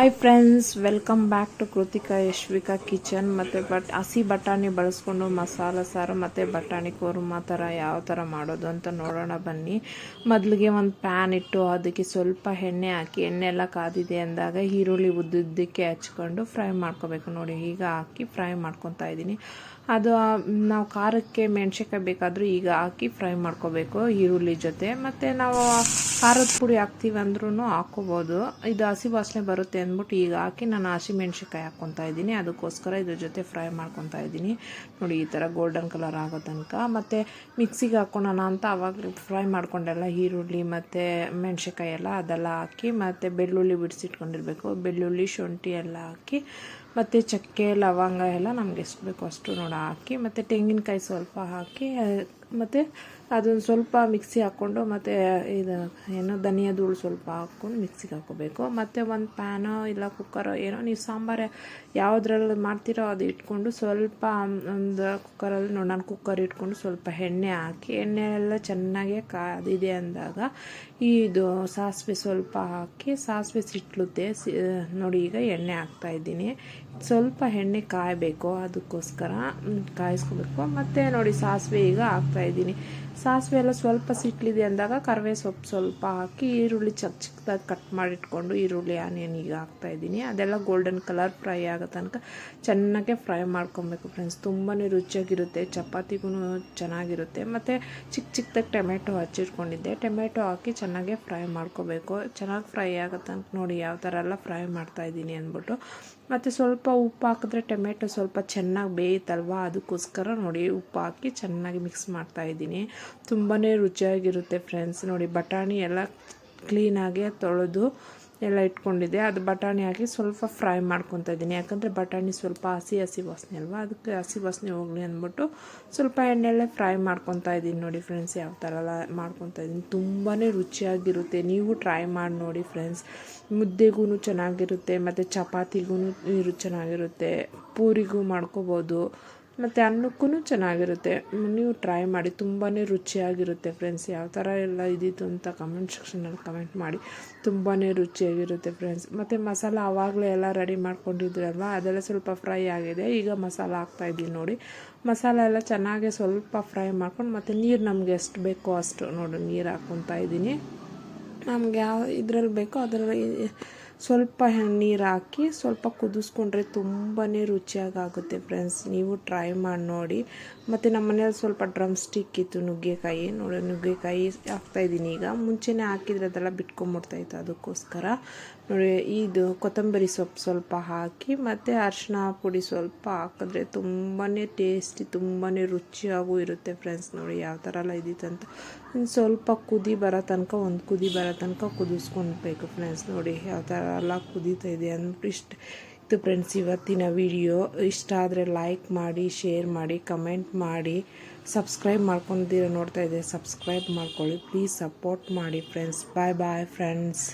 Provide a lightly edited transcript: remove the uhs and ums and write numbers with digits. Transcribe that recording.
Hi friends, welcome back to Kritika Yashvika kitchen. ಮತ್ತು ಹಸಿ ಬಟಾಣಿ ಬಳಸ್ಕೊಂಡು ಮಸಾಲ ಸಾರು ಮತ್ತು ಬಟಾಣಿ ಕುರ್ಮಾ ಥರ ಯಾವ ಥರ ಮಾಡೋದು ಅಂತ ನೋಡೋಣ ಬನ್ನಿ. ಮೊದಲಿಗೆ ಒಂದು ಪ್ಯಾನ್ ಇಟ್ಟು ಅದಕ್ಕೆ ಸ್ವಲ್ಪ ಎಣ್ಣೆ ಹಾಕಿ, ಎಣ್ಣೆ ಎಲ್ಲ ಕಾದಿದೆ ಅಂದಾಗ ಈರುಳ್ಳಿ ಉದ್ದುದ್ದಕ್ಕೆ ಹಚ್ಕೊಂಡು ಫ್ರೈ ಮಾಡ್ಕೋಬೇಕು. ನೋಡಿ, ಈಗ ಹಾಕಿ ಫ್ರೈ ಮಾಡ್ಕೊತಾ ಇದ್ದೀನಿ. ಅದು ನಾವು ಖಾರಕ್ಕೆ ಮೆಣಸಿನ್ಕಾಯಿ ಬೇಕಾದರೂ ಈಗ ಹಾಕಿ ಫ್ರೈ ಮಾಡ್ಕೋಬೇಕು ಈರುಳ್ಳಿ ಜೊತೆ. ಮತ್ತು ನಾವು ಖಾರದ ಪುಡಿ ಹಾಕ್ತೀವಿ ಅಂದ್ರೂ ಹಾಕ್ಕೋಬೋದು. ಇದು ಹಸಿ ವಾಸನೆ ಬರುತ್ತೆ ಅಂದ್ಬಿಟ್ಟು ಈಗ ಹಾಕಿ ನಾನು ಹಸಿ ಮೆಣಸಿನ್ಕಾಯಿ ಹಾಕ್ಕೊತಾ ಇದ್ದೀನಿ. ಅದಕ್ಕೋಸ್ಕರ ಇದ್ರ ಜೊತೆ ಫ್ರೈ ಮಾಡ್ಕೊತಾ ಇದ್ದೀನಿ. ನೋಡಿ, ಈ ಥರ ಗೋಲ್ಡನ್ ಕಲರ್ ಆಗೋ ತನಕ. ಮತ್ತು ಮಿಕ್ಸಿಗೆ ಹಾಕ್ಕೊಳ್ಳೋಣ ಅಂತ ಅವಾಗ ಫ್ರೈ ಮಾಡ್ಕೊಂಡೆಲ್ಲ ಈರುಳ್ಳಿ ಮತ್ತು ಮೆಣಸಿನ್ಕಾಯಿ ಎಲ್ಲ ಅದೆಲ್ಲ ಹಾಕಿ, ಮತ್ತು ಬೆಳ್ಳುಳ್ಳಿ ಬಿಡಿಸಿಟ್ಕೊಂಡಿರ್ಬೇಕು. ಬೆಳ್ಳುಳ್ಳಿ, ಶುಂಠಿ ಎಲ್ಲ ಹಾಕಿ, ಮತ್ತು ಚಕ್ಕೆ ಲವಂಗ ಎಲ್ಲ ನಮ್ಗೆ ಎಷ್ಟು ಬೇಕೋ ಅಷ್ಟು ಹಾಕಿ, ಮತ್ತು ತೆಂಗಿನಕಾಯಿ ಸ್ವಲ್ಪ ಹಾಕಿ, ಮತ್ತು ಅದನ್ನು ಸ್ವಲ್ಪ ಮಿಕ್ಸಿ ಹಾಕ್ಕೊಂಡು, ಮತ್ತು ಇದು ಧನಿಯಾ ಧೂಳು ಸ್ವಲ್ಪ ಹಾಕ್ಕೊಂಡು ಮಿಕ್ಸಿಗೆ ಹಾಕ್ಕೋಬೇಕು. ಮತ್ತು ಒಂದು ಪ್ಯಾನೋ ಇಲ್ಲ ಕುಕ್ಕರೋ ಏನೋ ನೀವು ಸಾಂಬಾರು ಯಾವುದ್ರಲ್ಲಿ ಮಾಡ್ತೀರೋ ಅದು ಇಟ್ಕೊಂಡು ಸ್ವಲ್ಪ ಒಂದು ಕುಕ್ಕರಲ್ಲಿ ನಾನು ಕುಕ್ಕರ್ ಇಟ್ಕೊಂಡು ಸ್ವಲ್ಪ ಎಣ್ಣೆ ಹಾಕಿ, ಎಣ್ಣೆ ಎಲ್ಲ ಚೆನ್ನಾಗಿ ಕಾದಿದೆ ಅಂದಾಗ ಇದು ಸಾಸಿವೆ ಸ್ವಲ್ಪ ಹಾಕಿ, ಸಾಸಿವೆ ಸಿಟ್ಲುತ್ತೆ. ನೋಡಿ, ಈಗ ಎಣ್ಣೆ ಹಾಕ್ತಾಯಿದ್ದೀನಿ. ಸ್ವಲ್ಪ ಎಣ್ಣೆ ಕಾಯಬೇಕು, ಅದಕ್ಕೋಸ್ಕರ ಕಾಯಿಸ್ಕೋಬೇಕು. ಮತ್ತು ನೋಡಿ, ಸಾಸಿವೆ ಈಗ ಹಾಕ್ತಾಯಿದ್ದೀನಿ. ಸಾಸಿವೆ ಎಲ್ಲ ಸ್ವಲ್ಪ ಸಿಟ್ಲಿದೆ ಅಂದಾಗ ಕರಿಬೇವು ಸೊಪ್ಪು ಸ್ವಲ್ಪ ಹಾಕಿ, ಈರುಳ್ಳಿ ಚಿಕ್ಕದಾಗಿ ಕಟ್ ಮಾಡಿಟ್ಕೊಂಡು ಈರುಳ್ಳಿ ಆನಿಯನ್ ಈಗ ಹಾಕ್ತಾಯಿದ್ದೀನಿ. ಅದೆಲ್ಲ ಗೋಲ್ಡನ್ ಕಲರ್ ಫ್ರೈ ಆಗೋ ತನಕ ಚೆನ್ನಾಗೆ ಫ್ರೈ ಮಾಡ್ಕೊಬೇಕು ಫ್ರೆಂಡ್ಸ್. ತುಂಬಾ ರುಚಿಯಾಗಿರುತ್ತೆ, ಚಪಾತಿಗೂ ಚೆನ್ನಾಗಿರುತ್ತೆ. ಮತ್ತು ಚಿಕ್ಕದಾಗಿ ಟೊಮೆಟೊ ಹಚ್ಚಿಟ್ಕೊಂಡಿದ್ದೆ, ಟೊಮೆಟೊ ಹಾಕಿ ಚೆನ್ನಾಗೆ ಫ್ರೈ ಮಾಡ್ಕೋಬೇಕು. ಚೆನ್ನಾಗಿ ಫ್ರೈ ಆಗೋ ತನಕ ನೋಡಿ ಯಾವ ಥರ ಎಲ್ಲ ಫ್ರೈ ಮಾಡ್ತಾಯಿದ್ದೀನಿ ಅಂದ್ಬಿಟ್ಟು. ಮತ್ತು ಸ್ವಲ್ಪ ಉಪ್ಪು ಹಾಕಿದ್ರೆ ಟೊಮೆಟೊ ಸ್ವಲ್ಪ ಚೆನ್ನಾಗಿ ಬೇಯುತ್ತಲ್ವ, ಅದಕ್ಕೋಸ್ಕರ ನೋಡಿ ಉಪ್ಪು ಹಾಕಿ ಚೆನ್ನಾಗಿ ಮಿಕ್ಸ್ ಮಾಡ್ತಾಯಿದ್ದೀನಿ. ತುಂಬಾ ರುಚಿಯಾಗಿರುತ್ತೆ ಫ್ರೆಂಡ್ಸ್. ನೋಡಿ, ಬಟಾಣಿ ಎಲ್ಲ ಕ್ಲೀನಾಗಿ ತೊಳೆದು ಎಲ್ಲ ಇಟ್ಕೊಂಡಿದ್ದೆ, ಅದು ಬಟಾಣಿ ಹಾಕಿ ಸ್ವಲ್ಪ ಫ್ರೈ ಮಾಡ್ಕೊತಾ ಇದ್ದೀನಿ. ಯಾಕಂದರೆ ಬಟಾಣಿ ಸ್ವಲ್ಪ ಹಸಿ ವಾಸನೆ ಅಲ್ವಾ, ಅದಕ್ಕೆ ಹಸಿ ವಾಸನೆ ಹೋಗಲಿ ಅಂದ್ಬಿಟ್ಟು ಸ್ವಲ್ಪ ಎಣ್ಣೆಲ್ಲೇ ಫ್ರೈ ಮಾಡ್ಕೊತಾ ಇದ್ದೀನಿ. ನೋಡಿ ಫ್ರೆಂಡ್ಸ್, ಯಾವ ಥರ ಎಲ್ಲ ಮಾಡ್ಕೊತಾ ಇದ್ದೀನಿ. ತುಂಬಾ ರುಚಿಯಾಗಿರುತ್ತೆ, ನೀವು ಟ್ರೈ ಮಾಡಿ ನೋಡಿ ಫ್ರೆಂಡ್ಸ್. ಮುದ್ದೆಗೂ ಚೆನ್ನಾಗಿರುತ್ತೆ, ಮತ್ತು ಚಪಾತಿಗೂ ಚೆನ್ನಾಗಿರುತ್ತೆ, ಪೂರಿಗೂ ಮಾಡ್ಕೋಬೋದು, ಮತ್ತು ಅನ್ನಕ್ಕೂ ಚೆನ್ನಾಗಿರುತ್ತೆ. ನೀವು ಟ್ರೈ ಮಾಡಿ, ತುಂಬಾ ರುಚಿಯಾಗಿರುತ್ತೆ ಫ್ರೆಂಡ್ಸ್. ಯಾವ ಥರ ಎಲ್ಲ ಇದ್ದಿತ್ತು ಅಂತ ಕಮೆಂಟ್ ಸೆಕ್ಷನಲ್ಲಿ ಕಮೆಂಟ್ ಮಾಡಿ. ತುಂಬಾ ರುಚಿಯಾಗಿರುತ್ತೆ ಫ್ರೆಂಡ್ಸ್. ಮತ್ತು ಮಸಾಲ ಆವಾಗಲೇ ಎಲ್ಲ ರೆಡಿ ಮಾಡ್ಕೊಂಡಿದ್ರಲ್ವ, ಅದೆಲ್ಲ ಸ್ವಲ್ಪ ಫ್ರೈ ಆಗಿದೆ. ಈಗ ಮಸಾಲ ಹಾಕ್ತಾಯಿದ್ದೀನಿ. ನೋಡಿ, ಮಸಾಲ ಎಲ್ಲ ಚೆನ್ನಾಗಿ ಸ್ವಲ್ಪ ಫ್ರೈ ಮಾಡ್ಕೊಂಡು, ಮತ್ತು ನೀರು ನಮಗೆ ಎಷ್ಟು ಬೇಕೋ ಅಷ್ಟು ನೋಡಿ ನೀರು ಹಾಕ್ಕೊತಾ ಇದ್ದೀನಿ. ನಮ್ಗೆ ಯಾವ ಇದ್ರಲ್ಲಿ ಬೇಕೋ ಅದರಲ್ಲಿ ಸ್ವಲ್ಪ ನೀರು ಹಾಕಿ ಸ್ವಲ್ಪ ಕುದಿಸ್ಕೊಂಡ್ರೆ ತುಂಬಾ ರುಚಿಯಾಗುತ್ತೆ ಫ್ರೆಂಡ್ಸ್. ನೀವು ಟ್ರೈ ಮಾಡಿ ನೋಡಿ. ಮತ್ತು ನಮ್ಮ ಮನೇಲಿ ಸ್ವಲ್ಪ ಡ್ರಮ್ ಸ್ಟಿಕ್ ಇತ್ತು, ನುಗ್ಗೆಕಾಯಿ. ನೋಡಿ, ನುಗ್ಗೆಕಾಯಿ ಹಾಕ್ತಾಯಿದ್ದೀನಿ ಈಗ. ಮುಂಚೆನೇ ಹಾಕಿದರೆ ಅದೆಲ್ಲ ಬಿಟ್ಕೊಂಬಿಡ್ತಾಯಿತ್ತು, ಅದಕ್ಕೋಸ್ಕರ ನೋಡಿ ಇದು ಕೊತ್ತಂಬರಿ ಸೊಪ್ಪು ಸ್ವಲ್ಪ ಹಾಕಿ, ಮತ್ತು ಅರಿಶಿನ ಪುಡಿ ಸ್ವಲ್ಪ ಹಾಕಿದ್ರೆ ತುಂಬಾ ಟೇಸ್ಟಿ, ತುಂಬಾ ರುಚಿಯಾಗೂ ಇರುತ್ತೆ ಫ್ರೆಂಡ್ಸ್. ನೋಡಿ ಯಾವ ಥರ ಎಲ್ಲ ಇದ್ದಿತ್ತಂತ ಇನ್ನು ಸ್ವಲ್ಪ ಕುದಿ ಬರೋ ತನಕ, ಒಂದು ಕುದಿ ಬರೋ ತನಕ ಕುದಿಸ್ಕೊಳ್ಬೇಕು ಫ್ರೆಂಡ್ಸ್. ನೋಡಿ ಯಾವ ಥರ ಎಲ್ಲ ಕುದೀತಾ ಇದೆ ಅಂದ್ಬಿಟ್ಟು ಇಷ್ಟು ಫ್ರೆಂಡ್ಸ್ ಇವತ್ತಿನ ವಿಡಿಯೋ. ಇಷ್ಟ ಆದರೆ ಲೈಕ್ ಮಾಡಿ, ಶೇರ್ ಮಾಡಿ, ಕಮೆಂಟ್ ಮಾಡಿ. ಸಬ್ಸ್ಕ್ರೈಬ್ ಮಾಡ್ಕೊಂಡಿರೋ ನೋಡ್ತಾ ಇದ್ದೆ, ಸಬ್ಸ್ಕ್ರೈಬ್ ಮಾಡ್ಕೊಳ್ಳಿ ಪ್ಲೀಸ್. ಸಪೋರ್ಟ್ ಮಾಡಿ ಫ್ರೆಂಡ್ಸ್. ಬಾಯ್ ಬಾಯ್ ಫ್ರೆಂಡ್ಸ್.